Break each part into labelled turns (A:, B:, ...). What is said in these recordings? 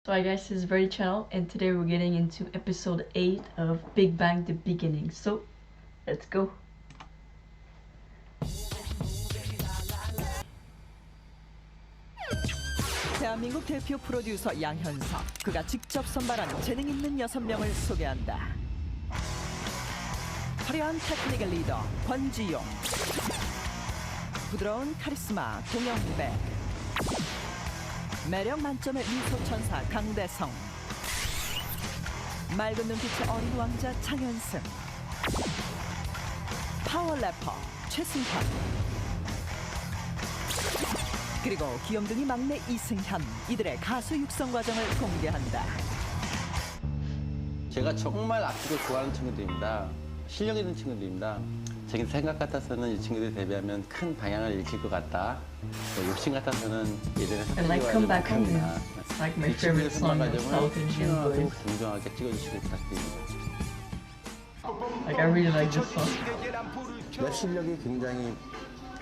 A: So hi guys, this is Very Channel and today we're getting into episode 8 of Big Bang The Beginning. So let's go.
B: 대한민국 대표 프로듀서 양현석. 그가 직접 선발한 재능 있는 6명을 소개한다. 화려한 테크닉의 리더 권지용, 부드러운 카리스마 동영배, 매력 만점의 미소 천사 강대성, 맑은 눈빛의 어린 왕자 장현승, 파워 래퍼 최승현, 그리고 귀염둥이 막내 이승현. 이들의 가수 육성 과정을 공개한다.
C: 제가 정말 악기를 좋아하는 친구들입니다. 실력 있는 친구들입니다. 제 생각 같아서는 이 친구들이 데뷔하면 큰 방향을 일으킬 것 같다. 욕심 같아서는 예전에
A: And like Come Back Home
C: 합니다.
A: is like my
C: 이 친구들의
A: favorite song
C: 선발
A: of
C: 과정을
A: South Indian
C: 신중하고
A: boys.
C: 공정하게 찍어주시길 부탁드립니다.
A: Like I really like this song.
D: 랩 실력이 굉장히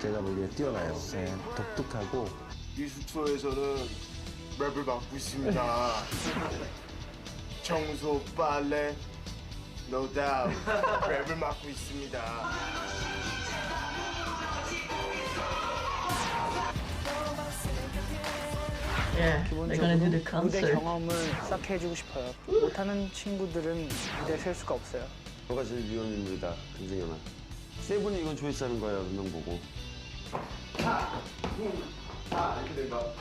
D: 제가 보기에 뛰어나요. 네, 독특하고
E: 미스터에서는 랩을 맡고 있습니다. 청소, 빨래, no doubt 랩을 맡고 있습니다.
A: Yeah, they're gonna do the
F: 무대
A: concert.
F: 경험을 쌓게 해주고 싶어요. 못하는 친구들은 무대에 설 수가 없어요.
D: 너가 제일 위험 인물이다, 김승현아. 세븐이 이건 조회수하는 거야, 운명 보고.
E: 이렇게 된 거.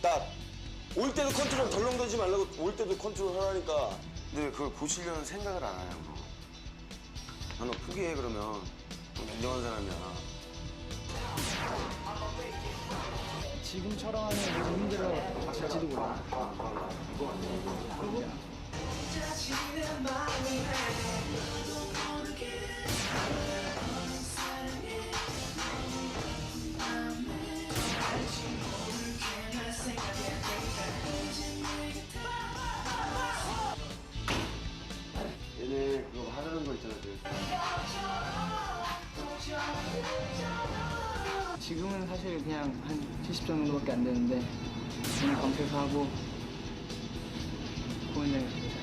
G: 딱! 올 때도 컨트롤 덜렁대지 말라고 올 때도 컨트롤 하라니까. 근데 그걸 고치려는 생각을 안 하냐고. 너 포기해 그러면. 좀 인정한 사람이야.
F: 지금 촬영하는 게 힘들어질지도 몰라.
D: 얘네 그거 하려는 거 있잖아.
F: 지금은 사실 그냥 한 70 정도밖에 안 되는데 오늘 밤새서 하고 공연을 보자.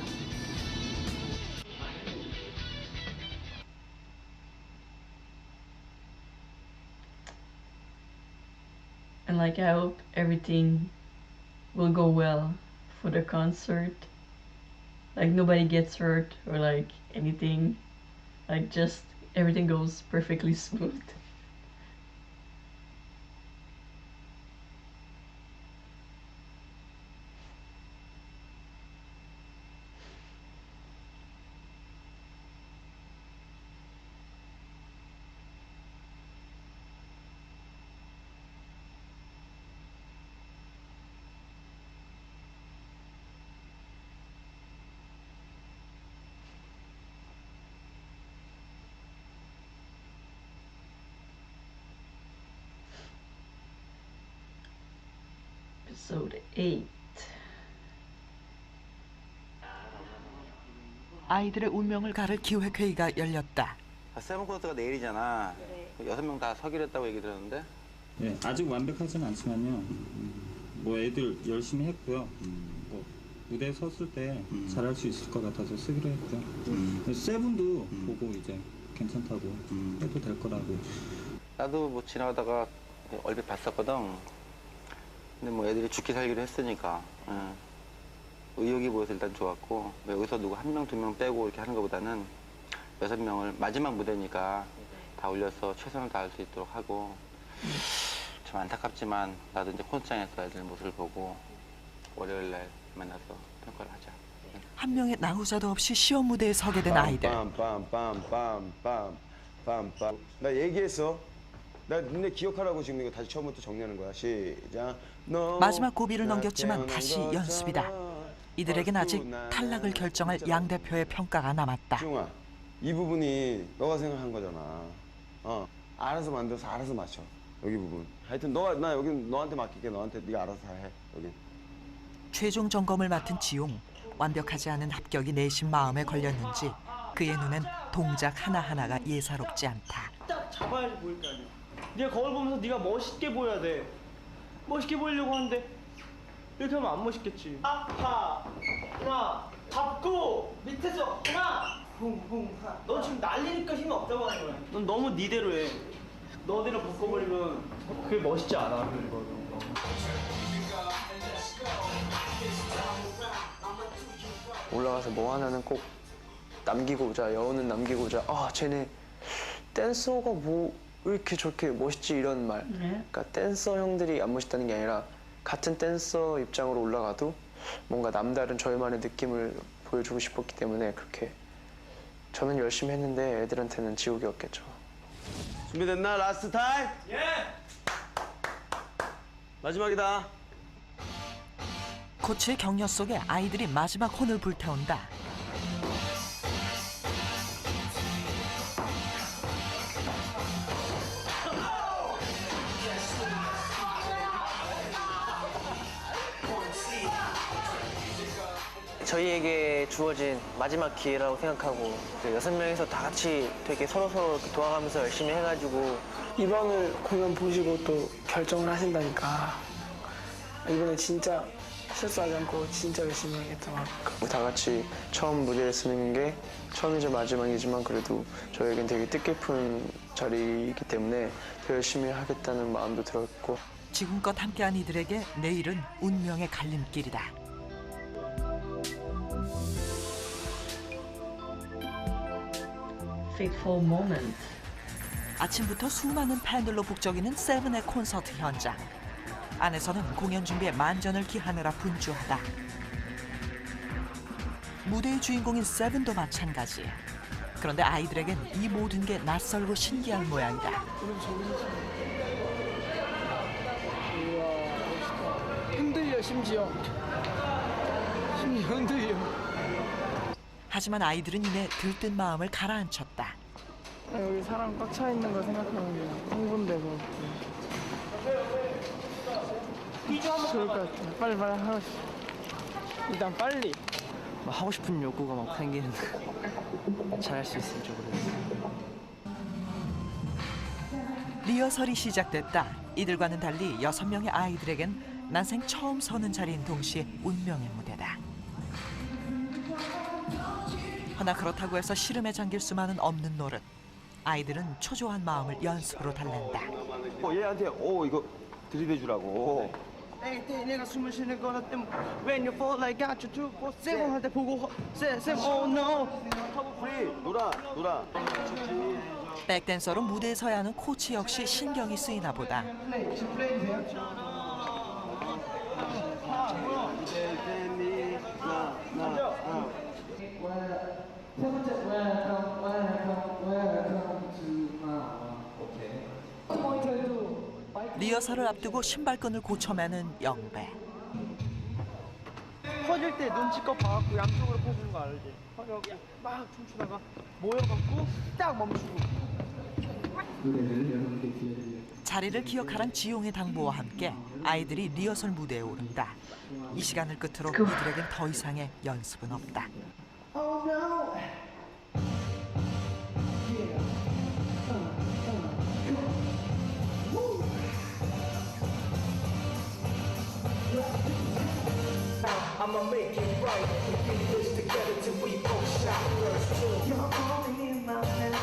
A: And like I hope everything will go well for the concert. Like nobody gets hurt or like anything. Like just everything goes perfectly smooth. Episode 8.
B: 아이들의 운명을 가를 기획회의가 열렸다.
C: 세븐 콘서트가 내일이잖아. 6명 다 서기로 했다고 얘기 들었는데?
H: 네, 아직 완벽하진 않지만요. 뭐 애들 열심히 했고요. 뭐 무대에 섰을 때 잘할 수 있을 것 같아서 쓰기로 했고요. 세븐도 보고 이제 괜찮다고 해도 될 거라고.
C: 나도 뭐 지나가다가 얼핏 봤었거든. 근데 뭐 애들이 죽기 살기로 했으니까 의욕이 보여서 일단 좋았고, 여기서 누구 1명, 2명 빼고 이렇게 하는 것보다는 6명을 마지막 무대니까 다 올려서 최선을 다할 수 있도록 하고, 좀 안타깝지만 나도 이제 콘서트장에서 애들 모습을 보고 월요일 날 만나서 평가를 하자.
B: 한 명의 나후자도 없이 시험 무대에 서게 된 아이들.
D: 빰빰빰빰빰빰빰. 나 얘기했어. 나 니네 기억하라고 지금 이거 다시 처음부터 정리하는 거야. 시작.
B: 마지막 고비를 넘겼지만 다시 연습이다. 이들에겐 아직 탈락을 결정할 양 대표의 평가가 남았다.
D: 지웅아, 이 부분이 너가 생각한 거잖아. 알아서 만들어서 알아서 맞춰. 여기 부분. 하여튼 나 여기 너한테 맡길게. 너한테 네가 알아서 다 해. 여기.
B: 최종 점검을 맡은 지용. 완벽하지 않은 합격이 내심 마음에 걸렸는지 그의 눈엔 동작 하나하나가 예사롭지 않다.
I: 딱 잡아야지 보일 거 아니야. 네가 거울 보면서 네가 멋있게 보여야 돼. 멋있게 보이려고 하는데
F: 이렇게 하면 안 멋있겠지. 아파. 하나. 잡고 밑에서 하나. 붕붕 하나. 너 지금 날리니까 힘이 없다고 하는 거야. 넌 너무 니대로 해. 너대로 바꿔버리면 그게 멋있지 않아. 그거.
I: 올라가서 뭐 하나는 꼭 남기고자, 여운은 남기고자, 쟤네 댄서가 뭐 왜 이렇게 저렇게 멋있지 이런 말. 그러니까 댄서 형들이 안 멋있다는 게 아니라 같은 댄서 입장으로 올라가도 뭔가 남다른 저희만의 느낌을 보여주고 싶었기 때문에 그렇게 저는 열심히 했는데 애들한테는 지옥이었겠죠.
D: 준비됐나? 라스트 타임?
F: 예.
D: 마지막이다.
B: 코치의 격려 속에 아이들이 마지막 혼을 불태운다.
I: 저희에게 주어진 마지막 기회라고 생각하고 6명이서 다 같이 되게 서로 도와가면서 열심히 해가지고
J: 이번을 공연 보시고 또 결정을 하신다니까 이번에 진짜 실수하지 않고 진짜 열심히 하겠다 막.
I: 다 같이 처음 무대를 쓰는 게 처음이자 마지막이지만 그래도 저에겐 되게 뜻깊은 자리이기 때문에 더 열심히 하겠다는 마음도 들었고
B: 지금껏 함께한 이들에게 내일은 운명의 갈림길이다.
A: Fateful moment.
B: 아침부터 수많은 팬들로 북적이는 세븐의 콘서트 현장. 안에서는 공연 준비에 만전을 기하느라 분주하다. 무대의 주인공인 세븐도 마찬가지. 그런데 아이들에겐 이 모든 게 낯설고 신기한 모양이다.
J: 흔들려 심지어 흔들려.
B: 하지만 아이들은 이내 들뜬 마음을 가라앉혔다.
J: 여기 사람 꽉 차 있는 거 생각하면 그냥 흥분되고 좋을 것 같아. 빨리 하고 싶어. 일단 빨리
F: 하고 싶은 욕구가 막 생기는데 잘할 수 있을지 모르겠어.
B: 리허설이 시작됐다. 이들과는 달리 6명의 아이들에겐 난생 처음 서는 자리인 동시에 운명의 무대다. 허나 그렇다고 해서 시름에 잠길 수만은 없는 노릇. 아이들은 초조한 마음을 연습으로 달랜다.
D: 얘한테 이거 들이대주라고.
F: 내가 숨을 쉬는 거나 때문에 When you fall I got you to go 세븐 할때 보고 쌤 oh no
D: 놀아.
B: 백댄서로 무대에 서야 하는 코치 역시 신경이 쓰이나 보다. 리허설을 앞두고 신발끈을 고쳐매는 영배.
F: 퍼질 때 눈치껏 봐갖고 양쪽으로 퍼주는 거 알지? 퍼져갖고 막 춤추다가 모여갖고 딱 멈추고.
B: 자리를 기억하란 지용의 당부와 함께 아이들이 리허설 무대에 오른다. 이 시간을 끝으로 이들에겐 더 이상의 연습은 없다.
E: I'ma make it right. We do this together till we both shot first too. You're only in my head,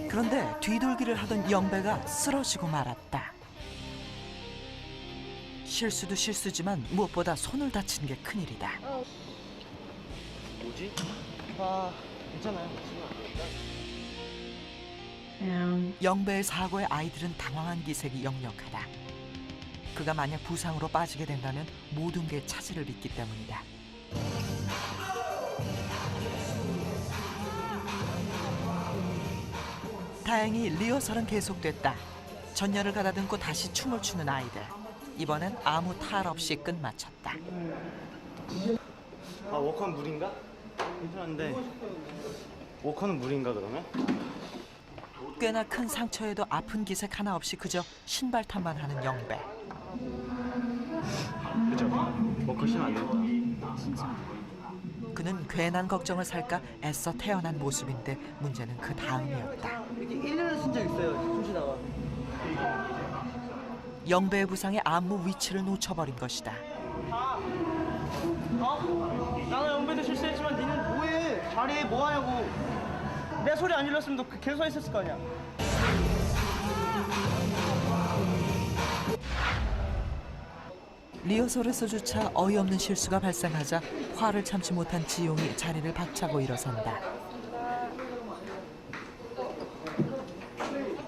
B: 그런데 뒤돌기를 하던 영배가 쓰러지고 말았다. 실수도 실수지만 무엇보다 손을 다친 게 큰일이다.
F: 뭐지? 괜찮아요.
B: 영배의 사고에 아이들은 당황한 기색이 역력하다. 그가 만약 부상으로 빠지게 된다면 모든 게 차질을 빚기 때문이다. 다행히 리허설은 계속됐다. 전열을 가다듬고 다시 춤을 추는 아이들. 이번엔 아무 탈 없이 끝마쳤다.
F: 워커는 물인가? 괜찮은데 워커는 물인가 그러면?
B: 꽤나 큰 상처에도 아픈 기색 하나 없이 그저 신발탄만 하는 영배.
F: 그죠? 워커 신으면 안 된다.
B: 그는 괜한 걱정을 살까 애써 태어난 모습인데 문제는 그 다음이었다.
F: 이렇게 1년을 쓴 적 있어요. 숨쉬다가.
B: 영배의 부상에 안무 위치를 놓쳐버린 것이다.
F: 나는 영배도 실수했지만 니는 뭐해? 잘해. 뭐 하냐고. 내 소리 안 질렀으면 너 계속 서 있었을 거 아니야.
B: 리허설에서조차 어이없는 실수가 발생하자 화를 참지 못한 지용이 자리를 박차고 일어선다.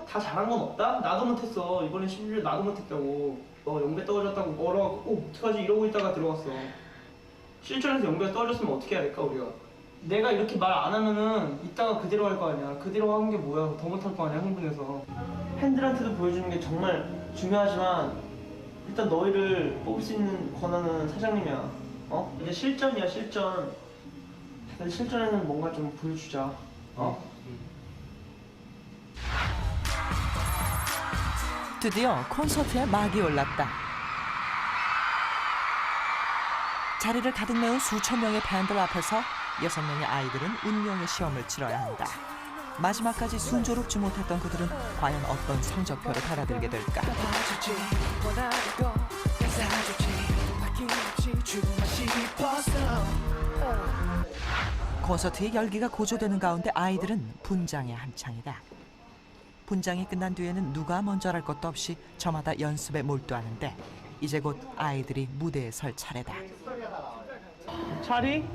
F: 다 잘한 건 없다? 나도 못했어. 이번에 심지어 나도 못했다고. 너 영배 떨어졌다고 뭐라고 어떡하지 이러고 있다가 들어갔어. 실전에서 영배가 떨어졌으면 어떻게 해야 될까 우리가. 내가 이렇게 말 안 하면은 이따가 그대로 할 거 아니야. 그대로 하는 게 뭐야. 더 못할 거 아니야 흥분해서. 팬들한테도 보여주는 게 정말 중요하지만 일단 너희를 뽑을 수 있는 권한은 사장님이야. 이제 실전이야 실전. 실전에는 뭔가 좀 보여주자.
B: 드디어 콘서트에 막이 올랐다. 자리를 가득 메운 수천 명의 팬들 앞에서 6명의 아이들은 운명의 시험을 치러야 한다. 마지막까지 순조롭지 못했던 그들은 과연 어떤 성적표를 받아들게 될까? 콘서트의 열기가 고조되는 가운데 아이들은 분장에 한창이다. 분장이 끝난 뒤에는 누가 먼저랄 것도 없이 저마다 연습에 몰두하는데 이제 곧 아이들이 무대에 설 차례다.
F: 자리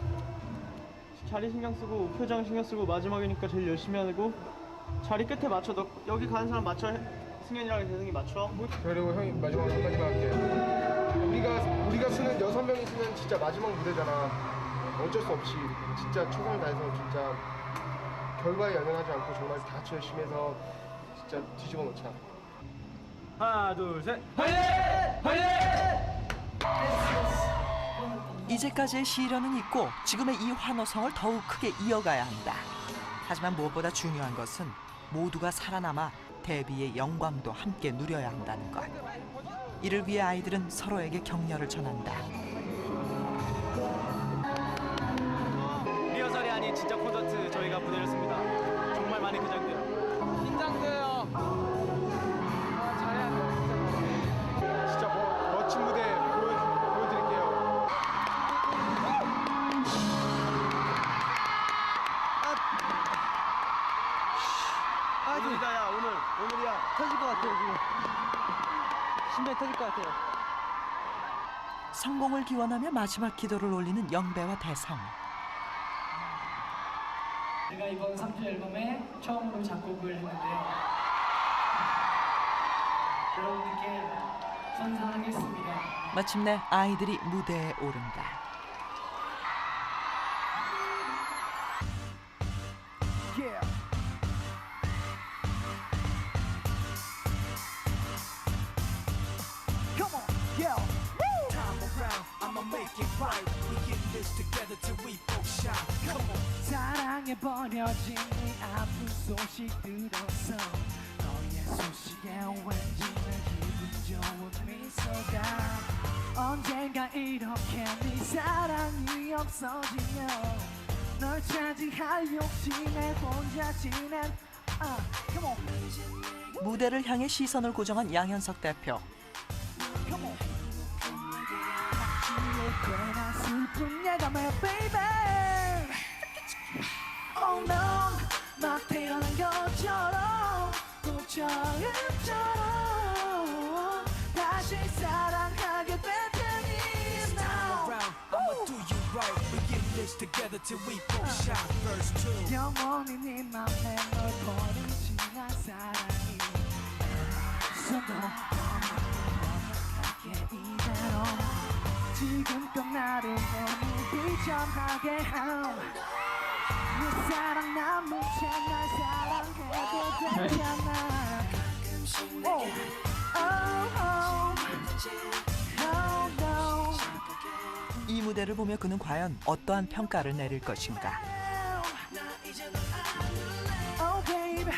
F: 신경 쓰고 표정 신경 쓰고 마지막이니까 제일 열심히 하고 자리 끝에 맞춰. 너 여기 가는 사람 맞춰. 승현이랑 대승이 맞춰.
K: 그리고 형이 마지막으로 한마디만 할게. 우리가 쓰는 6명이 쓰는 진짜 마지막 무대잖아. 어쩔 수 없이 진짜 최선을 다해서 진짜 결과에 연연하지 않고 정말 다 같이 열심히 해서 진짜 뒤집어 놓자.
F: 하나 둘 셋.
B: 이제까지의 시련은 있고 지금의 이 환호성을 더욱 크게 이어가야 한다. 하지만 무엇보다 중요한 것은 모두가 살아남아 데뷔의 영광도 함께 누려야 한다는 것. 이를 위해 아이들은 서로에게 격려를 전한다.
F: 리허설이 아닌 진짜 콘서트 저희가 무대를 씁니다. 정말 많이 긴장돼요. 긴장돼요.
K: 잘해야 돼. 진짜 멋진 무대 보여드릴게요.
F: 오늘이다. 야 오늘이야. 터질 것 같아요 지금. 심장이 터질 것 같아요.
B: 성공을 기원하며 마지막 기도를 올리는 영배와 대성.
J: 제가 이번 3주 앨범에 처음으로 작곡을 했는데요. 여러분께 선사하겠습니다.
B: 마침내 아이들이 무대에 오른다.
E: 사랑에 버려진 이 아픈 소식 들었어. 너의 소식에 왠지 내 기분 좋은 미소가. 언젠가 이렇게 네 사랑이 없어지면 널 차지할 욕심에 혼자 지낸 come on.
B: 무대를 향해 시선을 고정한 양현석 대표.
E: 꽤나 슬픈 예감에 baby. Oh no, 막 태어난 것처럼 또 처음처럼 다시 사랑하게 될 테니 now. 영원히 네 맘에 널 버리지 난 사랑이 손도 완벽하게 이대로 지금껏 나를 너무 비참하게 한 내 사랑 남은 채 날 사랑해도 되잖아. Oh, oh, oh, no.
B: 이 무대를 보며 그는 과연 어떠한 평가를 내릴 것인가.
E: Oh baby,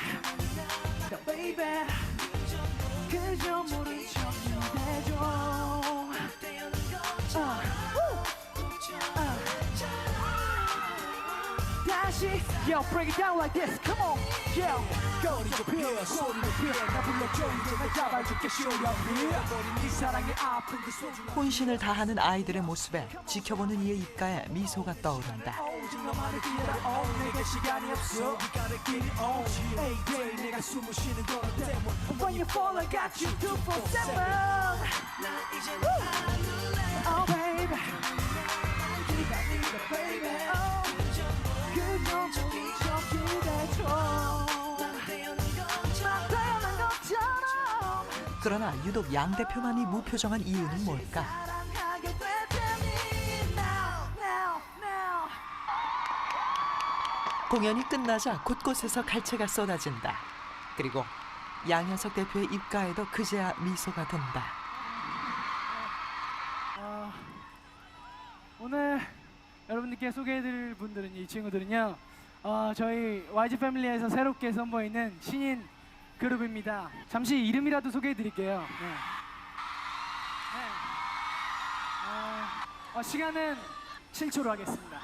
E: baby, 그저 모른 척 기대줘. 다시 Yo break it down like this come on Yo 거리 좁혀 소리 높여 나 불러줘 이제 날 잡아줄게 show your fear 네 사랑의 아픈 그 소중한
B: 혼신을 다하는 아이들의 모습에 지켜보는 이의 입가에 미소가 떠오른다.
E: 오직 너만을 기다려 내게 시간이 없어 We gotta get it on every day 내가 숨을 쉬는 거는 때문 When you fall I got you 247 Oh baby baby oh 그저 기대줘 태어난 것처럼
B: 그러나 유독 양 대표만이 무표정한 이유는 뭘까?
E: 사랑하게 될 테니 now now now
B: 공연이 끝나자 곳곳에서 갈채가 쏟아진다. 그리고 양현석 대표의 입가에도 그제야 미소가 돈다.
J: 오늘 여러분들께 소개해드릴 분들은 이 친구들은요 저희 YG 패밀리에서 새롭게 선보이는 신인 그룹입니다. 잠시 이름이라도 소개해드릴게요. 시간은 7초로 하겠습니다.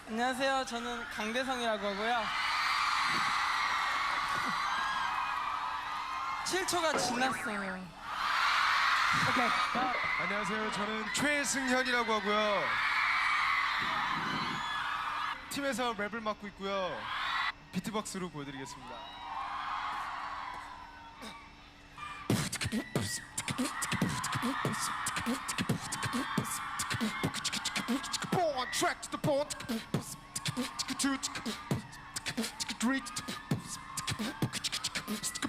F: 안녕하세요. 저는 강대성이라고 하고요. 7초가 지났어요.
J: 오케이.
K: 안녕하세요. 저는 최승현이라고 하고요. 팀에서 랩을 맡고 있고요. 비트박스로 보여드리겠습니다. On track to the ball.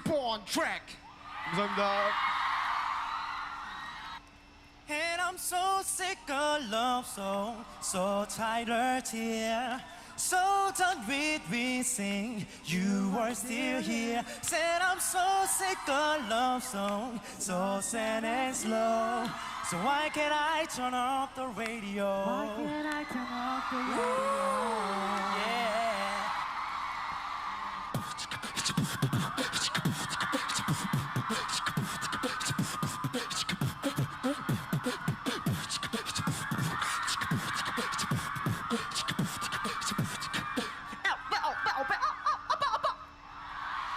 K: On track. 감사합니다.
F: And I'm so sick of love song, so tired here, so done with we sing. You are still here. Said I'm so sick of love song, so sad and slow. So why can't I turn off the radio?
E: Why can't I turn off the radio?
F: Yeah.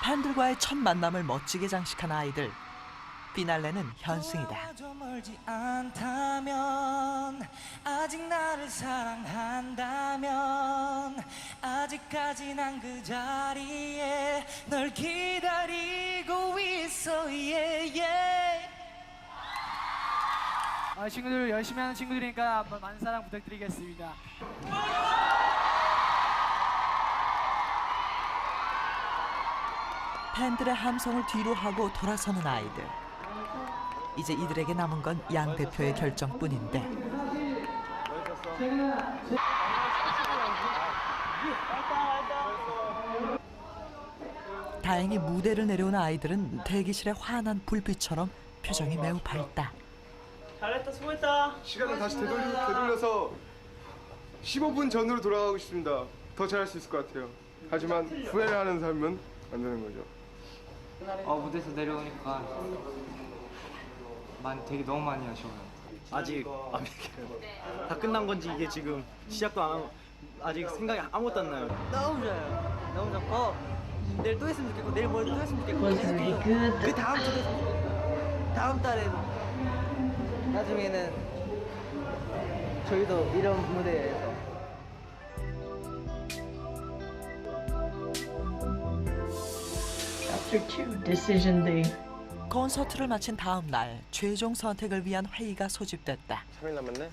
B: 팬들과의 첫 만남을 멋지게 장식한 아이들. 피날레는 현승이다.
F: 저 멀지 않다면 아직 나를 사랑한다면 아직까지 난 그 자리에 널 기다리고 있어 yeah, yeah.
J: 친구들 열심히 하는 친구들이니까 많은 사랑 부탁드리겠습니다.
B: 팬들의 함성을 뒤로 하고 돌아서는 아이들. 이제 이들에게 남은 건 양 대표의 결정뿐인데. 다행히 무대를 내려온 아이들은 대기실의 환한 불빛처럼 표정이 매우 밝다.
F: 잘했다, 수고했다.
K: 시간을 다시 되돌려서 15분 전으로 돌아가고 싶습니다. 더 잘할 수 있을 것 같아요. 하지만 후회를 하는 삶은 안 되는 거죠.
F: 무대에서 내려오니까 되게 너무 많이 아쉬워요.
L: 아직 다 끝난 건지 이게 지금 시작도 안 하고 아직 생각이 아무것도 안 나요.
F: 너무 좋아요. 너무 좋고 내일 또 했으면 좋겠고 내일 모레 또 했으면 좋겠고
A: Was really good.
F: 그 다음 주도 다음 달에도 나중에는 저희도 이런 무대에서
A: Chapter 2, Decision Day.
B: 콘서트를 마친 다음 날 최종 선택을 위한 회의가 소집됐다.
C: 3일 남았네?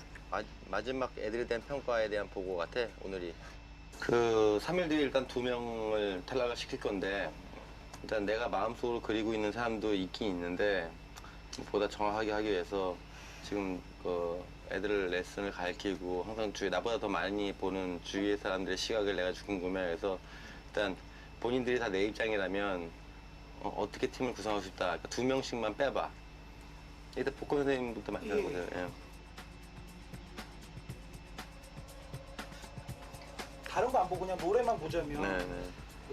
C: 마지막 애들에 대한 평가에 대한 보고 같아, 오늘이. 그 3일 뒤에 일단 2명을 탈락을 시킬 건데 일단 내가 마음속으로 그리고 있는 사람도 있긴 있는데 보다 정확하게 하기 위해서 지금 그 애들 레슨을 가르치고 항상 나보다 더 많이 보는 주위의 사람들의 시각을 내가 궁금해해서 일단 본인들이 다 내 입장이라면 어떻게 팀을 구성하고 싶다. 그러니까 2명씩만 빼봐. 일단 복권 선생님부터 만나는 거예요. 예.
L: 다른 거 안 보고 그냥 노래만 보자면
C: 네네.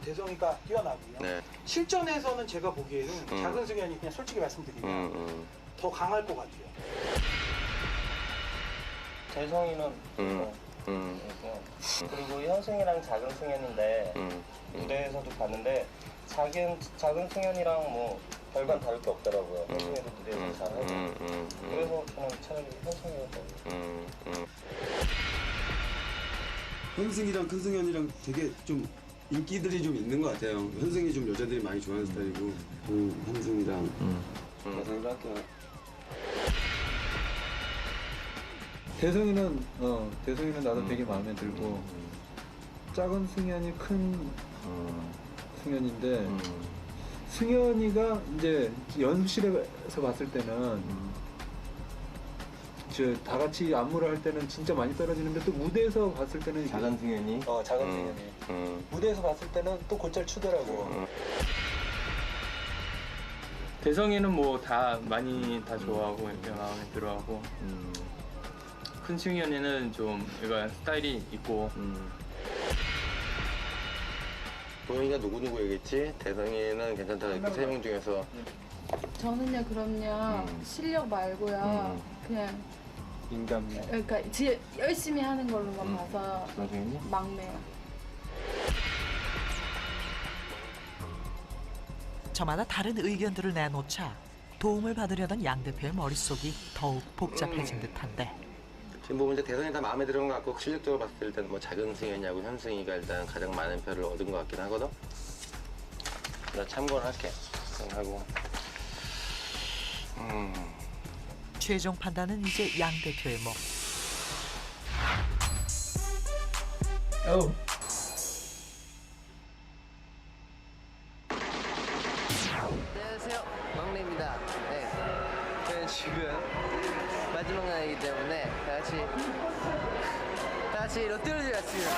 L: 대성이가 뛰어나고요.
C: 네.
L: 실전에서는 제가 보기에는 작은 승현이 그냥 솔직히 말씀드리면 더 강할 것 같아요.
F: 대성이는
M: 그리고 현승이랑 작은 승현인데 무대에서도 봤는데 작은 승현이랑 뭐 별반 다를 게 없더라고요. 현승이도 무대에서 잘하고 그래서 저는 차라리 현승이라고.
D: 현승이랑 큰승현이랑 되게 좀 인기들이 좀 있는 것 같아요. 현승이 좀 여자들이 많이 좋아하는 스타일이고 현승이랑 여성이랑 할게요.
H: 대성이는 나도 되게 마음에 들고 작은 승현이 큰 승현인데 승현이가 이제 연습실에서 봤을 때는 다 같이 안무를 할 때는 진짜 많이 떨어지는데 또 무대에서 봤을 때는
C: 작은 승현이?
H: 작은 승현이 무대에서 봤을 때는 또 곧잘 추더라고.
N: 대성이는 뭐 다 많이 다 좋아하고 이렇게 마음에 들어하고 큰 승현이는 좀 얘가 스타일이 있고
C: 도영이가 누구 얘기했지? 대성이는 괜찮다고 했고 3명 중에서
O: 저는요 그럼요 실력 말고요 그냥
H: 인간
O: 그러니까 열심히 하는 걸로만 봐서 막내요.
B: 저마다 다른 의견들을 내놓자 도움을 받으려던 양 대표의 머릿속이 더욱 복잡해진 듯한데
C: 지금 보면 이제 대성이 다 마음에 드는 것 같고 실력적으로 봤을 때는 뭐 작은 승현이하고 현승이가 일단 가장 많은 표를 얻은 것 같긴 하거든. 나 참고를 할게. 하고.
B: 최종 판단은 이제 양 대표의 몫.
P: 안녕하세요, 막내입니다. 네, 저는 지금 마지막 날이기 때문에 다 같이 롯데월드 왔습니다.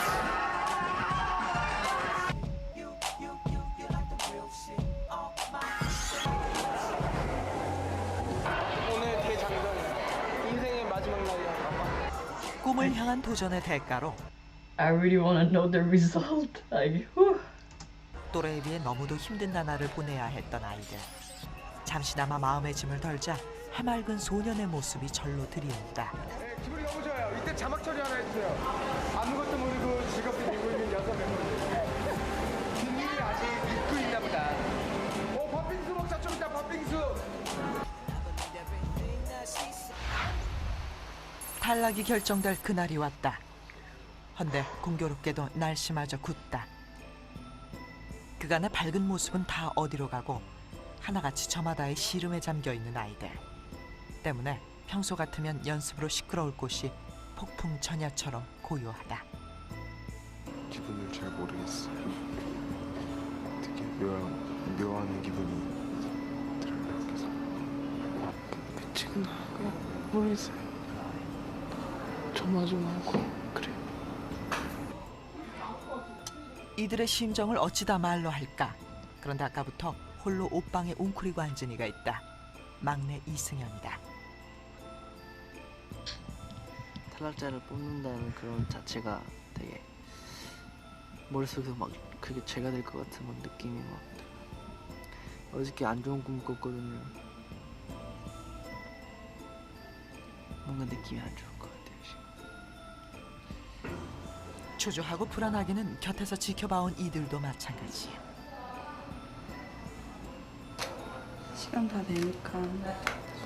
F: 오늘 대장전 인생의 마지막 날이야.
B: 꿈을 향한 도전의 대가로
A: I really want to know the result. Like, whew.
B: 또래에 비해 너무도 힘든 나날을 보내야 했던 아이들. 잠시나마 마음의 짐을 덜자 해맑은 소년의 모습이 절로 드리운다.
K: 네, 기분이 너무 좋아요. 이때 자막 처리 하나 해주세요. 아무것도 모르고 즐겁게 놀고 있는 6명. 뒷일이 아직 잊고 있나 보다. 팥빙수 먹자. 좀 이따 팥빙수.
B: 탈락이 결정될 그날이 왔다. 헌데 공교롭게도 날씨마저 굳다. 그간의 밝은 모습은 다 어디로 가고 하나같이 저마다의 시름에 잠겨있는 아이들 때문에 평소 같으면 연습으로 시끄러울 곳이 폭풍 전야처럼 고요하다.
Q: 기분을 잘 모르겠어요. 되게 묘한 기분이 들어요. 그래서 미치구나. 모르겠어요. 조마조마하고 그래요.
B: 이들의 심정을 어찌다 말로 할까. 그런데 아까부터 홀로 옷방에 웅크리고 앉은 이가 있다. 막내 이승현이다.
P: 탈락자를 뽑는다는 그런 자체가 되게 머릿속에서 막 그게 죄가 될 것 같은 막 느낌이 막 어저께 안 좋은 꿈 꿨거든요. 뭔가 느낌이 안 좋을 것 같아요 지금.
B: 초조하고 불안하기는 곁에서 지켜봐온 이들도 마찬가지야.
R: 시간 다 되니까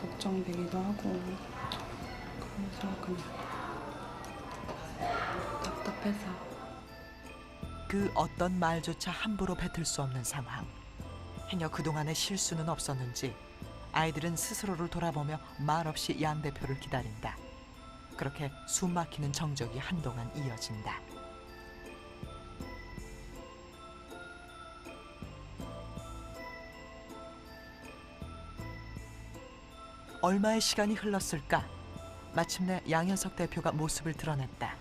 R: 걱정되기도 하고 그래서 그냥 답답해서
B: 그 어떤 말조차 함부로 뱉을 수 없는 상황. 행여 그동안의 실수는 없었는지 아이들은 스스로를 돌아보며 말없이 양 대표를 기다린다. 그렇게 숨 막히는 정적이 한동안 이어진다. 얼마의 시간이 흘렀을까? 마침내 양현석 대표가 모습을 드러냈다.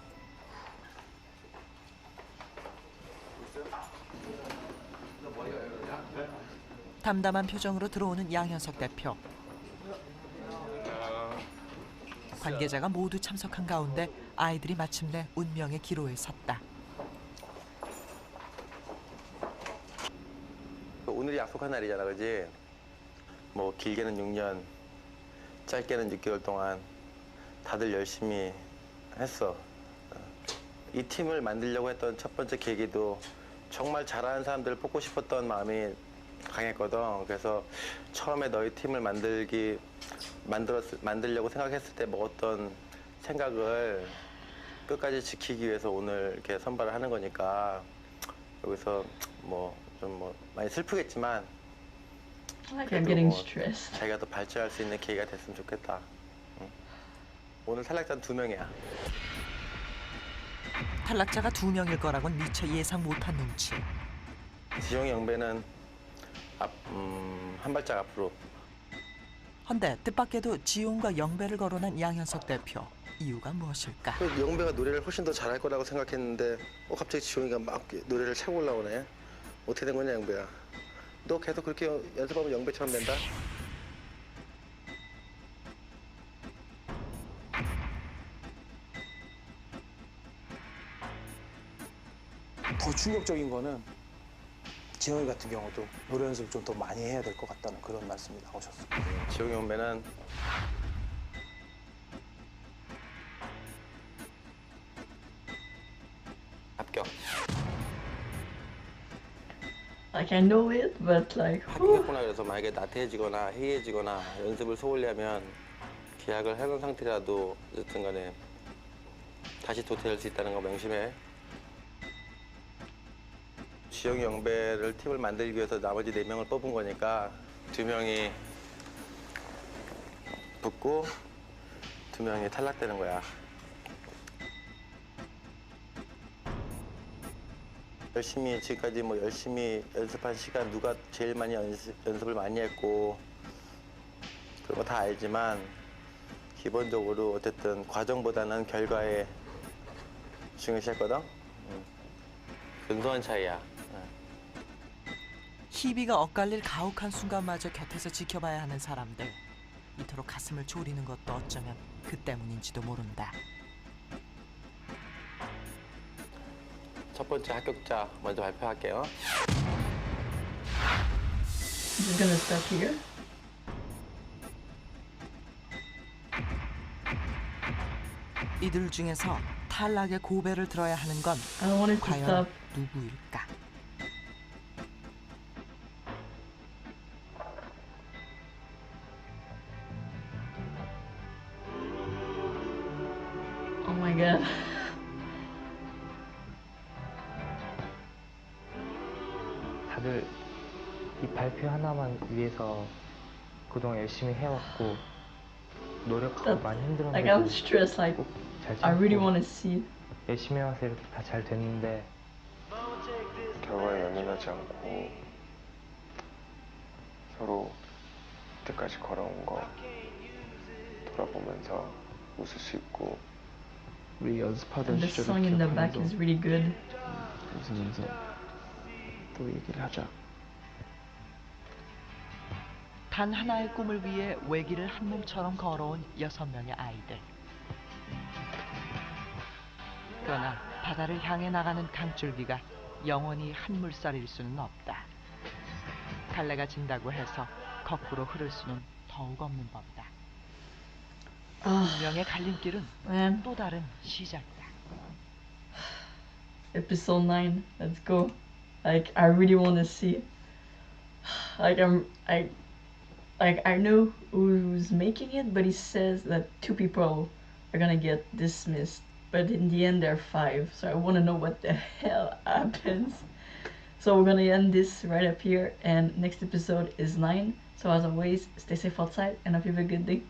B: 담담한 표정으로 들어오는 양현석 대표. 관계자가 모두 참석한 가운데 아이들이 마침내 운명의 기로에 섰다.
C: 오늘이 약속한 날이잖아, 그지? 뭐 길게는 6년, 짧게는 6개월 동안 다들 열심히 했어. 이 팀을 만들려고 했던 첫 번째 계기도 정말 잘하는 사람들을 뽑고 싶었던 마음이 강했거든. 그래서 처음에 너희 팀을 만들려고 생각했을 때 먹었던 생각을 끝까지 지키기 위해서 오늘 이렇게 선발을 하는 거니까 여기서 좀 많이 슬프겠지만
A: I'm getting stressed.
C: 자기가 더 발전할 수 있는 계기가 됐으면 좋겠다. 응? 오늘 탈락자는 2명이야.
B: 탈락자가 2명일 거라곤 미처 예상 못한 눈치.
C: 지용이 영배는 한 발짝 앞으로.
B: 헌데 뜻밖에도 지용과 영배를 거론한 양현석 대표. 이유가 무엇일까?
C: 영배가 노래를 훨씬 더 잘할 거라고 생각했는데 갑자기 지용이가 막 노래를 차고 올라오네. 어떻게 된 거냐 영배야. 너 계속 그렇게 연습하면 영배처럼 된다?
S: 더 충격적인 거는 지영이 같은 경우도 노래 연습을 좀 더 많이 해야 될 것 같다는 그런 말씀이 나오셨어요.
C: 지용이 영배는 합격.
A: Like I know it, but like.
C: 합격했구나. 그래서 만약에 나태해지거나 해이해지거나 연습을 소홀히 하면 계약을 해놓은 상태라도 어쨌든 간에 다시 도태할 수 있다는 거 명심해. 지영이 영배를 팀을 만들기 위해서 나머지 4명을 뽑은 거니까 2명이 붙고 2명이 탈락되는 거야. 지금까지 열심히 연습한 시간 누가 제일 많이 연습을 많이 했고 그런 거 다 알지만 기본적으로 어쨌든 과정보다는 결과에 중요시했거든. 근소한 차이야.
B: 희비가 엇갈릴 가혹한 순간마저 곁에서 지켜봐야 하는 사람들. 이토록 가슴을 졸이는 것도 어쩌면 그 때문인지도 모른다.
C: 첫 번째 합격자 먼저 발표할게요.
A: Is it gonna stop here?
B: 이들 중에서 탈락의 고배를 들어야 하는 건
A: I don't want it to
B: 과연
A: stop.
B: 누구일까?
A: Oh my god.
P: 다들 이 발표 하나만 위해서 그동안 열심히 해왔고 노력하고 많이
A: Like I'm
P: 힘들었는데
A: stressed. Like
P: 잘
A: I really
P: 참고
A: want to see.
P: 열심히 해와서 이렇게 다 잘 됐는데
Q: 결과에 연연하지 않고 서로 그때까지 걸어온 거 돌아보면서 웃을 수 있고 우리 연습하던
A: And the
Q: 시절을
A: song in the back
Q: 기억하면서
A: is really good.
Q: 웃으면서 또 얘기를 하자.
B: 단 하나의 꿈을 위해 외길을 한 몸처럼 걸어온 6명의 아이들. 그러나 바다를 향해 나가는 강줄기가 영원히 한 물살일 수는 없다. 갈래가 진다고 해서 거꾸로 흐를 수는 더욱 없는 법이다. 운명의 갈림길은 또 다른 시작이다.
A: Episode 9. Let's go. Like I really want to see. Like I know who's making it, but he says that 2 people are gonna get dismissed. But in the end, there are 5. So I want to know what the hell happens. So we're gonna end this right up here, and next episode is 9. So as always, stay safe outside, and hope you have a good day.